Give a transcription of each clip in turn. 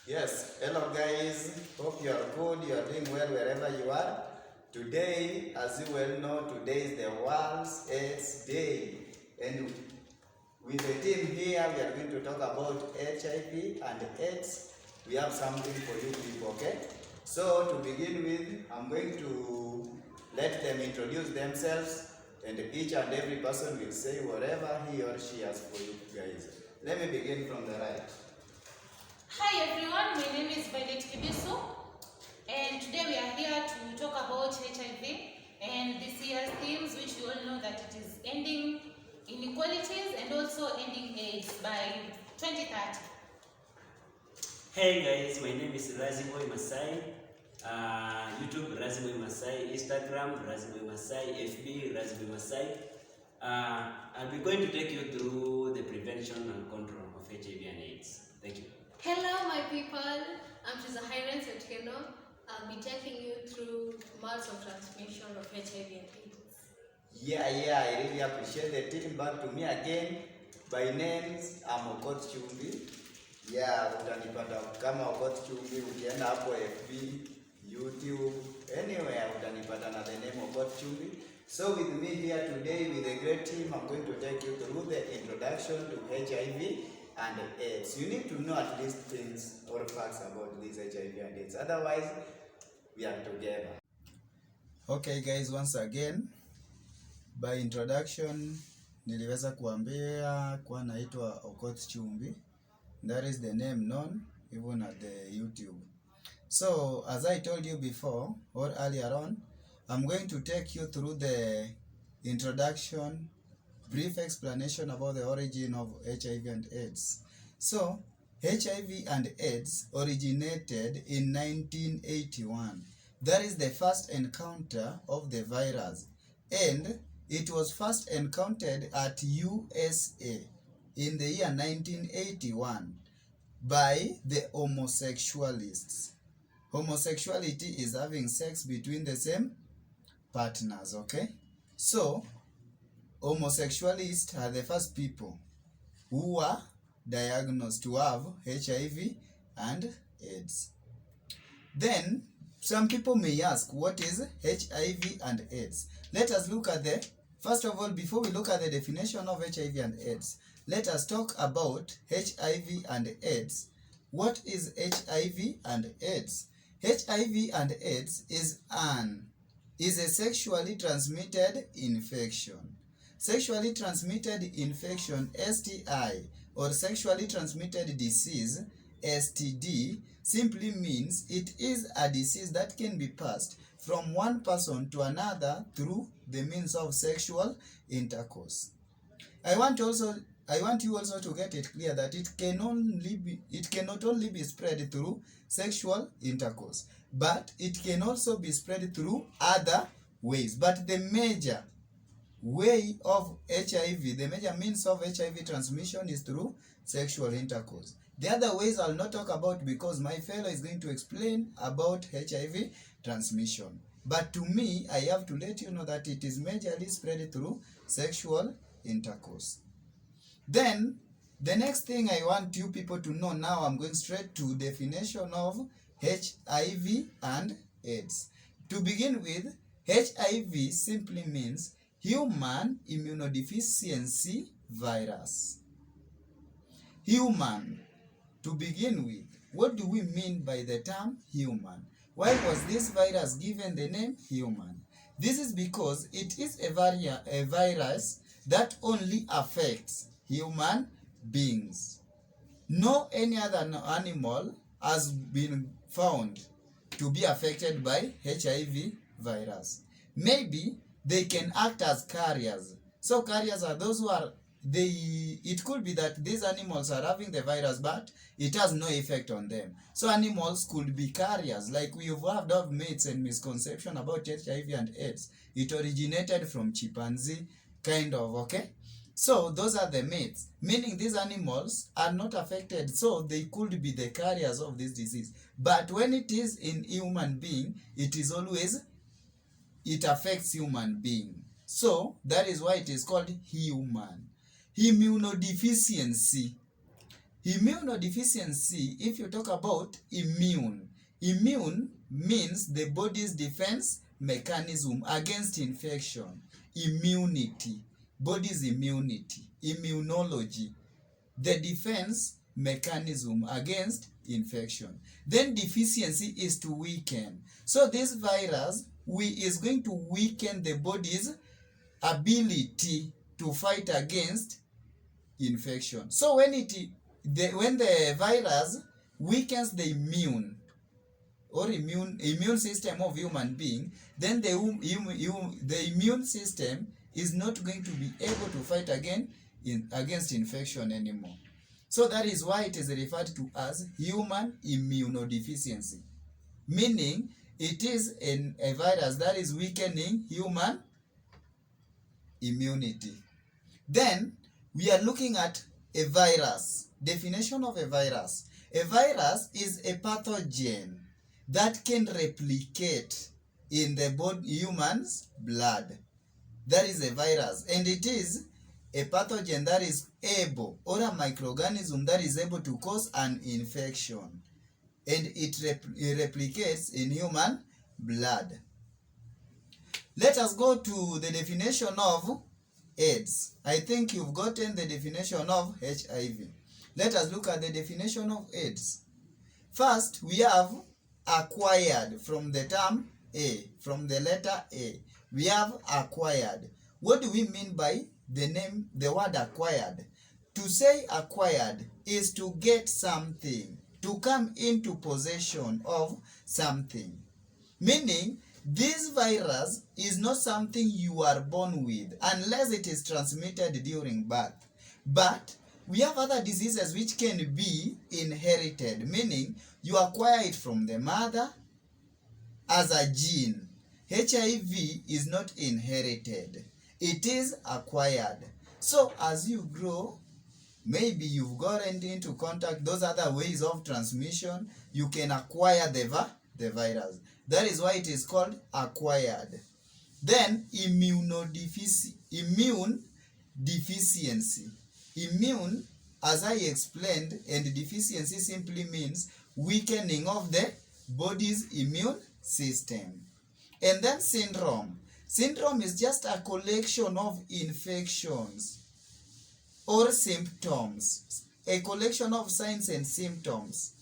Yes, hello guys, hope you are good, you are doing well wherever you are. Today, as you well know, today is the World's AIDS Day. And with the team here, we are going to talk about HIV and AIDS. We have something for you people, okay? So to begin with, I'm going to let them introduce themselves, and each and every person will say whatever he or she has for you guys. Let me begin from the right. Hi everyone, my name is Violet Kibisu, and today we are here to talk about HIV and this year's themes, which we all know that it is ending inequalities and also ending AIDS by 2030. Hey guys, my name is Raziboy Masai. YouTube Raziboy Masai, Instagram Raziboy Masai, FB Raziboy Masai. I'll be going to take you through the prevention and control of HIV and AIDS. Thank you. Hello my people, I'm Hiv and Aids. I'll be taking you through modes of transmission of HIV and AIDS. Yeah, I really appreciate the team. Back to me again. By names, I'm Okoth Chumbi. Yeah, utanipata kama Okoth Chumbi, ukienda hapo FB, YouTube, anywhere utanipata na the name Okoth Chumbi. So with me here today with a great team, I'm going to take you through the introduction to HIV and AIDS. You need to know at least things or facts about this HIV and AIDS. Otherwise, we are together. Okay guys, once again, by introduction, niliweza kuambia kwa naitwa Okoth Chumbi. That is the name known even at the YouTube. So, as I told you before or earlier on, I'm going to take you through the introduction, brief explanation about the origin of HIV and AIDS. So, HIV and AIDS originated in 1981. That is the first encounter of the virus, and it was first encountered at USA in the year 1981 by the homosexualists. Homosexuality is having sex between the same partners, okay? So, homosexualists are the first people who were diagnosed to have HIV and AIDS. Then, some people may ask, what is HIV and AIDS? Let us look at first of all, before we look at the definition of HIV and AIDS, let us talk about HIV and AIDS. What is HIV and AIDS? HIV and AIDS is a sexually transmitted infection. Sexually transmitted infection, STI, or sexually transmitted disease, STD, simply means it is a disease that can be passed from one person to another through the means of sexual intercourse. I want you also to get it clear that it cannot only be spread through sexual intercourse, but it can also be spread through other ways. But the major way of HIV, the major means of HIV transmission is through sexual intercourse. The other ways I'll not talk about because my fellow is going to explain about HIV transmission. But to me, I have to let you know that it is majorly spread through sexual intercourse. Then, the next thing I want you people to know now, I'm going straight to definition of HIV and AIDS. To begin with, HIV simply means human immunodeficiency virus. Human. To begin with, what do we mean by the term human? Why was this virus given the name human? This is because it is a virus that only affects human beings. No any other animal has been found to be affected by HIV virus. Maybe they can act as carriers. So carriers are those who are, it could be that these animals are having the virus, but it has no effect on them. So animals could be carriers. Like we have heard of myths and misconception about HIV and AIDS. It originated from chimpanzee, kind of, okay? So those are the myths, meaning these animals are not affected, so they could be the carriers of this disease. But when it is in human being, it affects human being. So that is why it is called human. Immunodeficiency. Immunodeficiency, if you talk about immune means the body's defense mechanism against infection. Immunity, body's immunity, immunology, the defense mechanism against infection. Then deficiency is to weaken. So this virus is going to weaken the body's ability to fight against infection. So when the virus weakens the immune system of human being, then the immune system is not going to be able to fight against infection anymore. So that is why it is referred to as human immunodeficiency, meaning it is a virus that is weakening human immunity. Then we are looking at a virus. Definition of a virus. A virus is a pathogen that can replicate in the human's blood. That is a virus, and it is a pathogen that is able, or a microorganism that is able to cause an infection, and it replicates in human blood. Let us go to the definition of AIDS. I think you've gotten the definition of HIV. Let us look at the definition of AIDS. First, we have acquired, from the term A, from the letter A. We have acquired. What do we mean by the word acquired? To say acquired is to get something, to come into possession of something. Meaning, this virus is not something you are born with unless it is transmitted during birth. But we have other diseases which can be inherited, meaning you acquire it from the mother as a gene. HIV is not inherited. It is acquired. So as you grow, maybe you've gotten into contact, those other ways of transmission, you can acquire the virus. That is why it is called acquired. Then immune deficiency. Immune, as I explained, and deficiency simply means weakening of the body's immune system. And then syndrome. Syndrome is just a collection of infections or symptoms, a collection of signs and symptoms.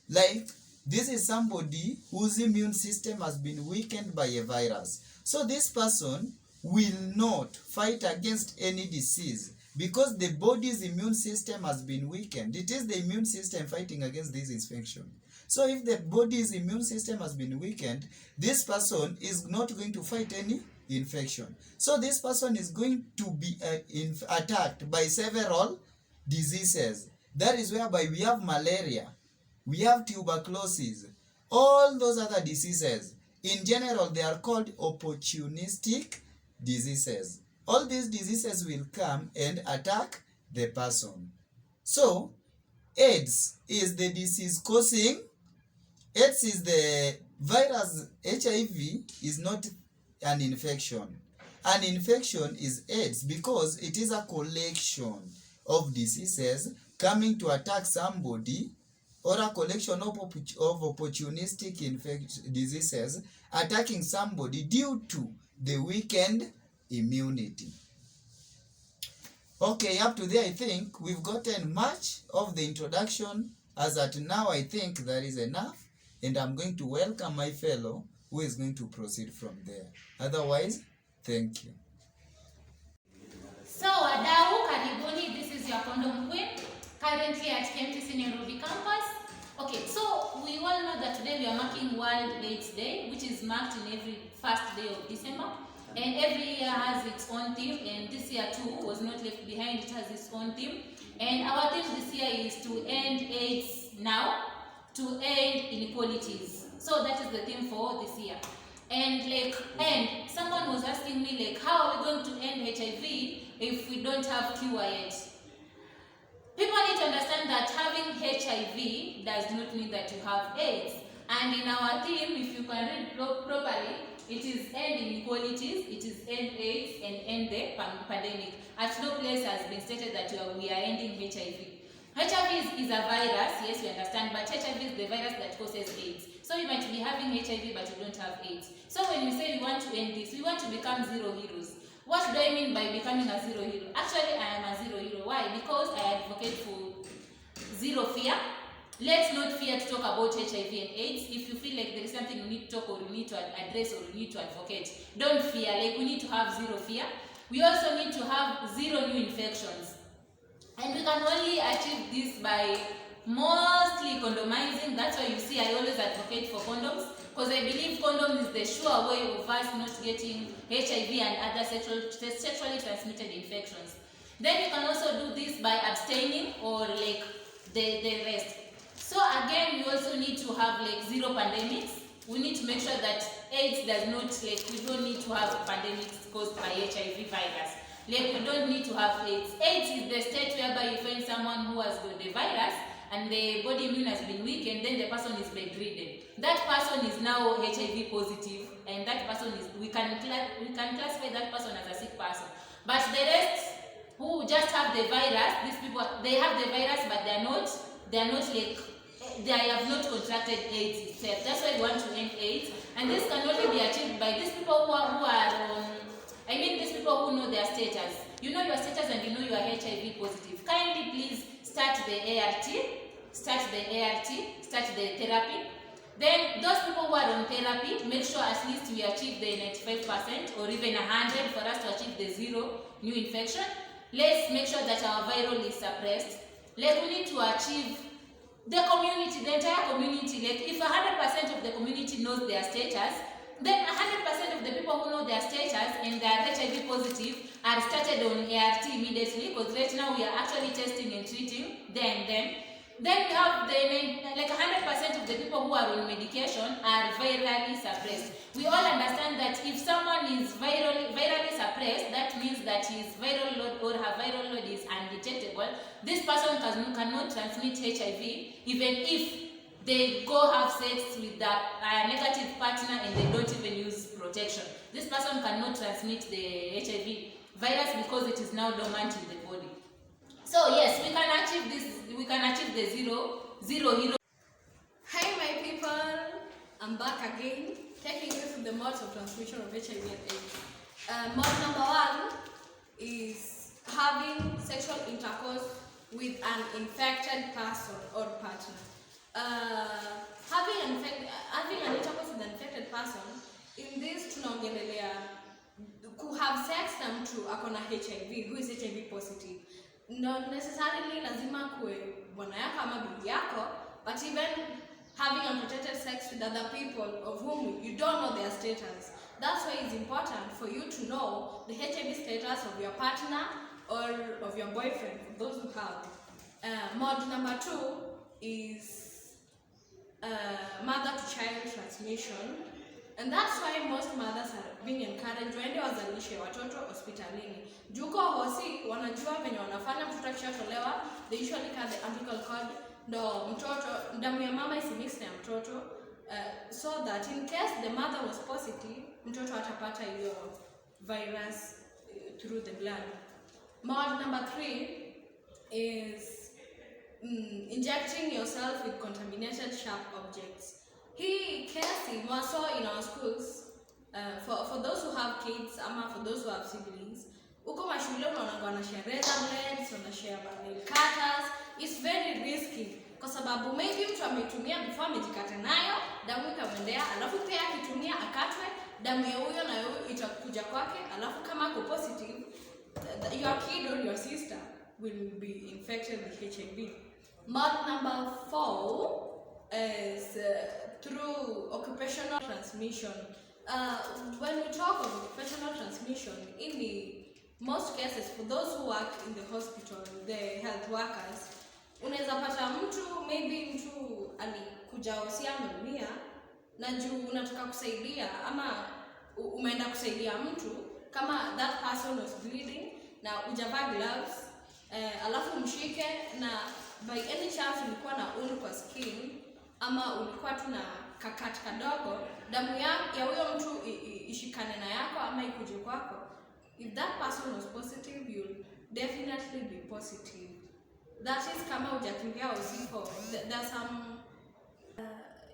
Like, this is somebody whose immune system has been weakened by a virus. So this person will not fight against any disease because the body's immune system has been weakened. It is the immune system fighting against this infection. So if the body's immune system has been weakened, this person is not going to fight any infection. So this person is going to be attacked by several diseases. That is whereby we have malaria, we have tuberculosis, all those other diseases. In general, they are called opportunistic diseases. All these diseases will come and attack the person. So, AIDS is the disease causing, AIDS is the virus. HIV is not an infection. An infection is AIDS because it is a collection of diseases coming to attack somebody, or a collection of opportunistic diseases attacking somebody due to the weakened immunity. Okay, up to there I think we've gotten much of the introduction. As at now, I think that is enough, and I'm going to welcome my fellow who is going to proceed from there. Otherwise, thank you. So, Wadau, karibuni, this is your condom queen, currently at KMTC Nairobi campus. Okay, so we all know that today we are marking World AIDS Day, which is marked in every first day of December. And every year has its own theme, and this year too was not left behind, it has its own theme. And our theme this year is to end AIDS now, to end inequalities. So that is the theme for this year. And someone was asking me, how are we going to end HIV if we don't have cure yet? People need to understand that having HIV does not mean that you have AIDS. And in our theme, if you can read properly, it is end inequalities, it is end AIDS, and end the pandemic. At no place has been stated that we are ending HIV. HIV is a virus, yes, we understand, but HIV is the virus that causes AIDS. So you might be having HIV but you don't have AIDS. So when we say we want to end this, we want to become zero heroes. What do I mean by becoming a zero hero? Actually, I am a zero hero. Why? Because I advocate for zero fear. Let's not fear to talk about HIV and AIDS. If you feel like there is something you need to talk or you need to address or you need to advocate, don't fear. Like, we need to have zero fear. We also need to have zero new infections. And we can only achieve this by mostly condomizing. That's why you see I always advocate for condoms, because I believe condoms is the sure way of us not getting HIV and other sexually transmitted infections. Then you can also do this by abstaining or like the rest. So again, we also need to have like zero pandemics. We need to make sure that AIDS does not, like, we don't need to have pandemics caused by HIV virus. Like, we don't need to have AIDS. AIDS is the state whereby you find someone who has got the virus and the body immune has been weakened, then the person is bedridden. That person is now HIV positive, and that person is, we can classify that person as a sick person. But the rest who just have the virus, these people, they have the virus but they are not like, they have not contracted AIDS itself. That's why we want to end AIDS, and this can only be achieved by these people these people who know their status. You know your status and you know you are HIV positive. Kindly please start the ART, start the therapy. Then those people who are on therapy, make sure at least we achieve the 95% or even 100 for us to achieve the zero new infection. Let's make sure that our viral is suppressed. Like, we need to achieve the community, the entire community. Like, if 100% of the community knows their status, then 100% of the people who know their status and they are HIV positive are started on ART immediately, because right now we are actually testing and treating them. Then we have like 100% of the people who are on medication are virally suppressed. We all understand that if someone is virally suppressed, that means that his viral load or her viral load is undetectable. This person cannot transmit HIV even if they go have sex with a negative partner and they don't even use protection. This person cannot transmit the HIV virus because it is now dormant in the body. So yes, we can achieve this. We can achieve the zero hero. Hi my people, I'm back again, taking you through the modes of transmission of HIV and AIDS. Mode number 1 is having sexual intercourse with an infected person or partner. Having an intercourse with an infected person, in this tunaongelelea ku have sex na mtu akona HIV, who is HIV positive. Not necessarily lazima kuwe bwana yako ama bibi yako, but even having unprotected sex with other people of whom you don't know their status. That's why it's important for you to know the HIV status of your partner or of your boyfriend, for those who have. Mode number 2 is mother-to-child transmission. And that's why most mothers are being encouraged waende wazalishe watoto hospitalini. Juko hosi wanajua venye wanafanya mtoto akishatolewa, they usually carry the umbilical cord ndo mtoto damu ya mama isimix na mtoto, so that in case the mother was positive, mtoto atapata hiyo virus through the blood. Mode number 3 is injecting yourself with contaminated sharp objects. Hii kesi mwaso in our schools, for those who have kids ama for those who have siblings, uko mashule unaona wanashare razor blades, wanashare nail cutters. It's very risky kwa sababu maybe mtu ametumia before amejikata nayo, damu ikamwendea, alafu pia akitumia akatwe, damu ya huyo na huyo itakuja kwake, alafu kama ako positive, your kid or your sister will be infected with HIV. Mode number 4 is through occupational transmission. When we talk of occupational transmission, in most cases, for those who work in the hospital, the health workers, unaweza pata mtu, maybe mtu alikuja hosia ameumia, na juu unataka kusaidia ama umeenda kusaidia mtu, kama that person was bleeding na ujavaa gloves, alafu mshike na by any chance ulikuwa na ulu kwa skin ama ulikuwa tu na kakati kadogo, damu ya huyo mtu ishikane na yako ama ikuje kwako. If that person was positive, you'll definitely be positive That is kama hujakimbia usipo. There are some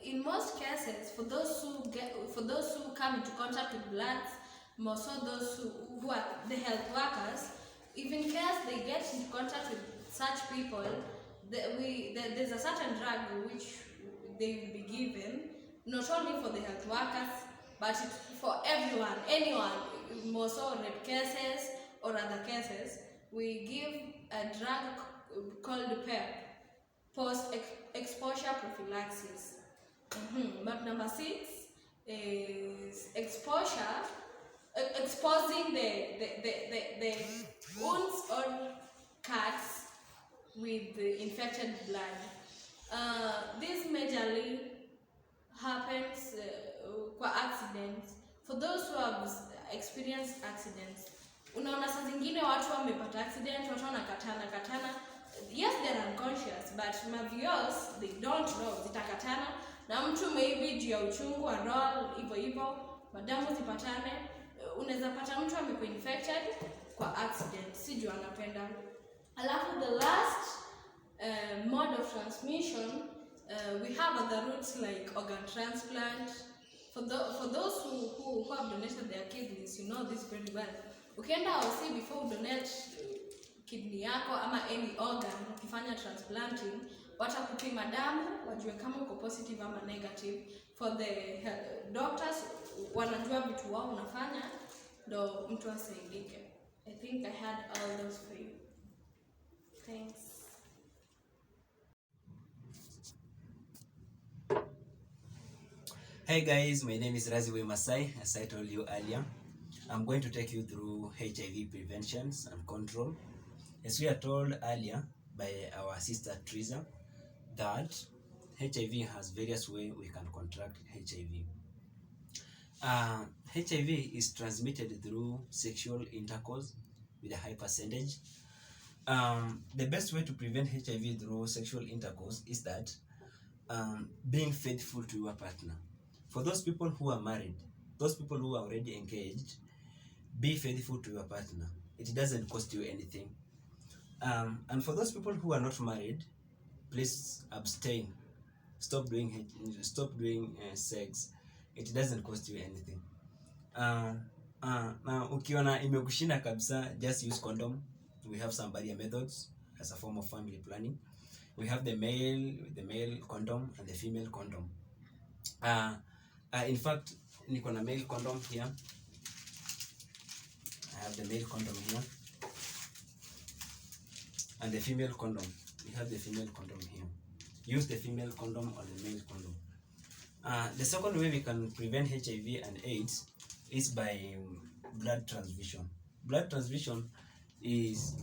in most cases, for those who come into contact with bloods, more so those who are the health workers, if in case they get into contact with such people, there's a certain drug which they will be given, not only for the health workers, but for everyone, anyone, more so rape cases or other cases. We give a drug called PEP, post-exposure prophylaxis. But number 6 is exposure, exposing the wounds or cuts with the infected blood. This majorly happens kwa accidents. For those who have experienced accidents, unaona saa zingine watu wamepata accident, watu wanakatana. Yes, they're unconscious, but mavios, they don't know, zitakatana na mtu maybe juu ya uchungu wa roll hivyo madamu zipatane. Unaweza pata mtu amekuwa infected kwa accident, si juu anapenda. Alafu the last mode of transmission, we have other routes like organ transplant. For those who have donated their kidneys, you know this very well. Ukienda hosi before donate kidney yako ama any organ, ukifanya transplanting, watakupima damu wajue kama uko positive ama negative. For the doctors, wanajua vitu wao unafanya ndo mtu asaidike. I think I had all those for you. Thanks. Hey guys, my name is Raziwe Masai. As I told you earlier, I'm going to take you through HIV prevention and control. As we are told earlier by our sister Teresa, that HIV has various ways we can contract HIV. HIV is transmitted through sexual intercourse with a high percentage. The best way to prevent HIV through sexual intercourse is that being faithful to your partner. For those people who are married, those people who are already engaged, be faithful to your partner. It doesn't cost you anything. And for those people who are not married, please abstain. Stop doing sex. It doesn't cost you anything. Now ukiona imekushinda kabisa, just use condom. We have some barrier methods as a form of family planning. We have the male condom and the female condom. In fact, niko na male condom here. I have the male condom here. And the female condom. We have the female condom here. Use the female condom or the male condom. The second way we can prevent HIV and AIDS is by blood transfusion. Blood transfusion is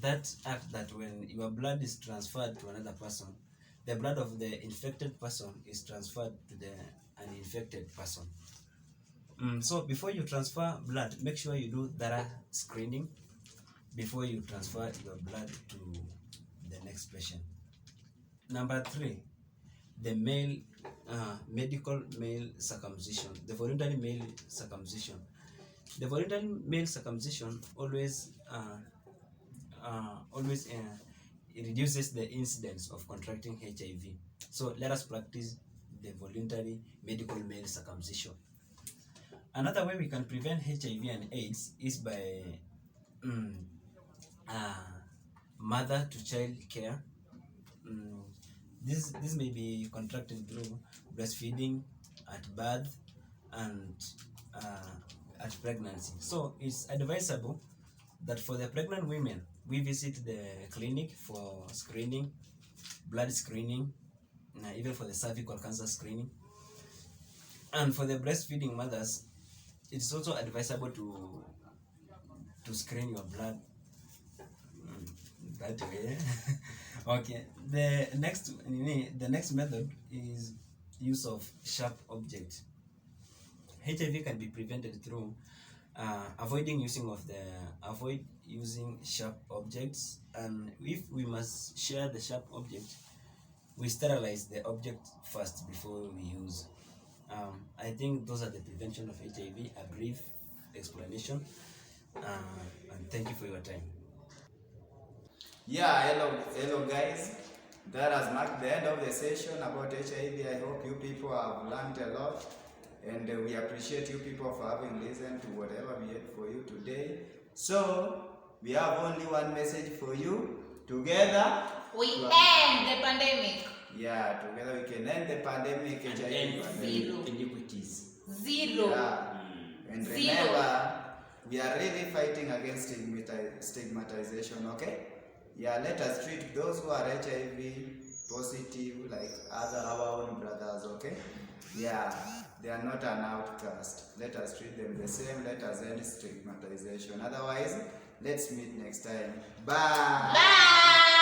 that act that when your blood is transferred to another person, the blood of the infected person is transferred to the uninfected person. So before you transfer blood, make sure you do thorough screening before you transfer your blood to the next patient. Number 3, the medical male circumcision, the voluntary male circumcision. The voluntary male circumcision always it reduces the incidence of contracting HIV. So let us practice the voluntary medical male circumcision. Another way we can prevent HIV and AIDS is by mother to child care. This may be contracted through breastfeeding, at birth, and at pregnancy. So it's advisable that for the pregnant women, we visit the clinic for screening, blood screening, even for the cervical cancer screening. And for the breastfeeding mothers, it's also advisable to screen your blood that way. Okay, the next method is use of sharp object. HIV can be prevented through avoid using sharp objects, and if we must share the sharp object, we sterilize the object first before we use. I think those are the prevention of HIV, a brief explanation, and thank you for your time. Yeah, hello guys. That has marked the end of the session about HIV. I hope you people have learned a lot, and we appreciate you people for having listened to whatever we had for you today. So we have only one message for you. Together we end the pandemic. Yeah, together we can end the pandemic And HIV end pandemic. iniquities. Zero. Yeah. And Zero. remember, we are really fighting against stigmatization, okay? Yeah, let us treat those who are HIV positive like our own brothers, okay? Yeah, they are not an outcast. Let us treat them the same. Let us end stigmatization. Otherwise, let's meet next time. Bye. Bye.